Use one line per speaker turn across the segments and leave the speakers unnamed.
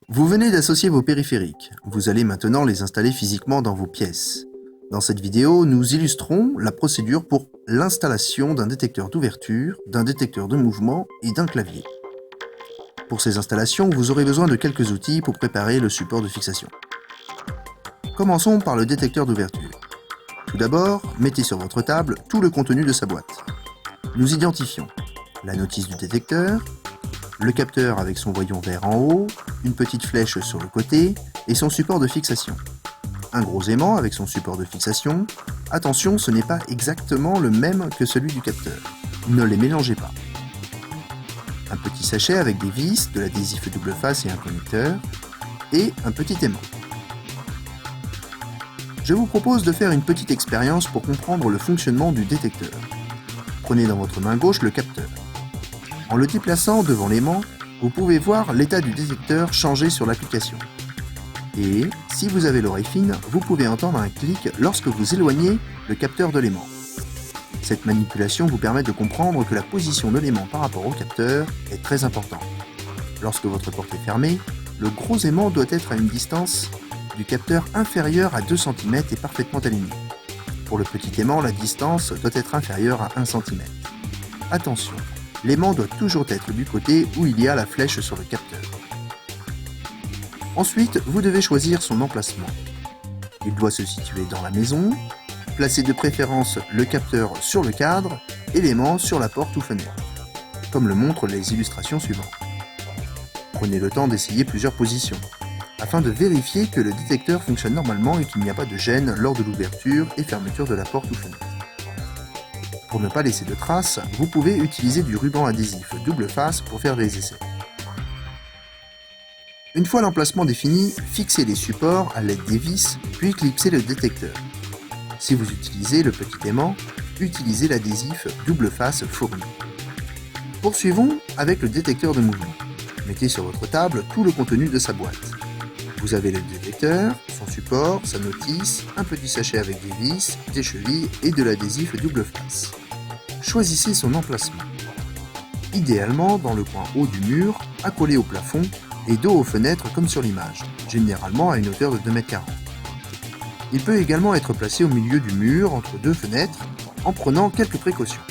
Vous venez d'associer vos périphériques. Vous allez maintenant les installer physiquement dans vos pièces. Dans cette vidéo, nous illustrons la procédure pour l'installation d'un détecteur d'ouverture, d'un détecteur de mouvement et d'un clavier. Pour ces installations, vous aurez besoin de quelques outils pour préparer le support de fixation. Commençons par le détecteur d'ouverture. Tout d'abord, mettez sur votre table tout le contenu de sa boîte. Nous identifions la notice du détecteur, le capteur avec son voyant vert en haut, une petite flèche sur le côté et son support de fixation. Un gros aimant avec son support de fixation. Attention, ce n'est pas exactement le même que celui du capteur. Ne les mélangez pas. Un petit sachet avec des vis, de l'adhésif double face et un connecteur, et un petit aimant. Je vous propose de faire une petite expérience pour comprendre le fonctionnement du détecteur. Prenez dans votre main gauche le capteur. En le déplaçant devant l'aimant, vous pouvez voir l'état du détecteur changer sur l'application. Et, si vous avez l'oreille fine, vous pouvez entendre un clic lorsque vous éloignez le capteur de l'aimant. Cette manipulation vous permet de comprendre que la position de l'aimant par rapport au capteur est très importante. Lorsque votre porte est fermée, le gros aimant doit être à une distance du capteur inférieure à 2 cm et parfaitement aligné. Pour le petit aimant, la distance doit être inférieure à 1 cm. Attention, l'aimant doit toujours être du côté où il y a la flèche sur le capteur. Ensuite, vous devez choisir son emplacement. Il doit se situer dans la maison. Placez de préférence le capteur sur le cadre et l'aimant sur la porte ou fenêtre, comme le montrent les illustrations suivantes. Prenez le temps d'essayer plusieurs positions, afin de vérifier que le détecteur fonctionne normalement et qu'il n'y a pas de gêne lors de l'ouverture et fermeture de la porte ou fenêtre. Pour ne pas laisser de traces, vous pouvez utiliser du ruban adhésif double face pour faire des essais. Une fois l'emplacement défini, fixez les supports à l'aide des vis, puis clipsez le détecteur. Si vous utilisez le petit aimant, utilisez l'adhésif double face fourni. Poursuivons avec le détecteur de mouvement. Mettez sur votre table tout le contenu de sa boîte. Vous avez le détecteur, son support, sa notice, un petit sachet avec des vis, des chevilles et de l'adhésif double face. Choisissez son emplacement. Idéalement dans le coin haut du mur, accolé au plafond et dos aux fenêtres comme sur l'image, généralement à une hauteur de 2,40 m. Il peut également être placé au milieu du mur entre deux fenêtres en prenant quelques précautions.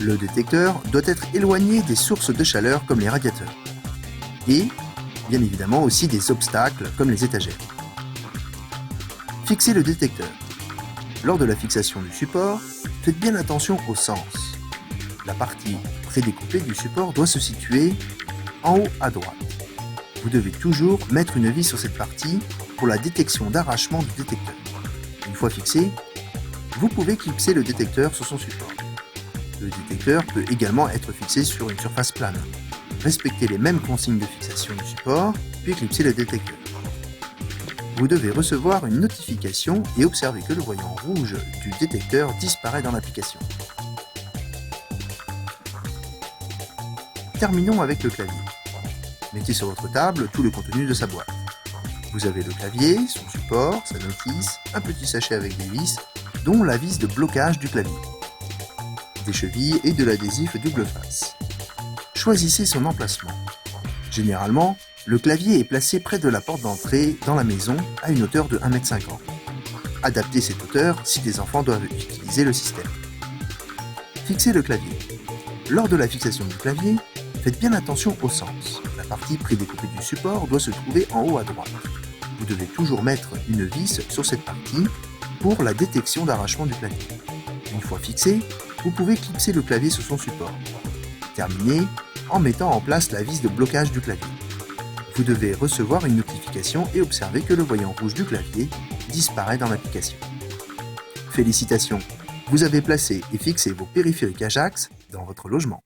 Le détecteur doit être éloigné des sources de chaleur comme les radiateurs et, bien évidemment, aussi des obstacles comme les étagères. Fixez le détecteur. Lors de la fixation du support, faites bien attention au sens. La partie prédécoupée du support doit se situer en haut à droite. Vous devez toujours mettre une vis sur cette partie pour la détection d'arrachement du détecteur. Une fois fixé, vous pouvez clipser le détecteur sur son support. Le détecteur peut également être fixé sur une surface plane. Respectez les mêmes consignes de fixation du support, puis clipsez le détecteur. Vous devez recevoir une notification et observer que le voyant rouge du détecteur disparaît dans l'application. Terminons avec le clavier. Mettez sur votre table tout le contenu de sa boîte. Vous avez le clavier, son support, sa notice, un petit sachet avec des vis, dont la vis de blocage du clavier, des chevilles et de l'adhésif double face. Choisissez son emplacement. Généralement, le clavier est placé près de la porte d'entrée dans la maison à une hauteur de 1,50 m. Adaptez cette hauteur si des enfants doivent utiliser le système. Fixez le clavier. Lors de la fixation du clavier, faites bien attention au sens. La partie prédécoupée du support doit se trouver en haut à droite. Vous devez toujours mettre une vis sur cette partie pour la détection d'arrachement du clavier. Une fois fixé, vous pouvez clipser le clavier sur son support. Terminez en mettant en place la vis de blocage du clavier. Vous devez recevoir une notification et observer que le voyant rouge du clavier disparaît dans l'application. Félicitations, vous avez placé et fixé vos périphériques Ajax dans votre logement.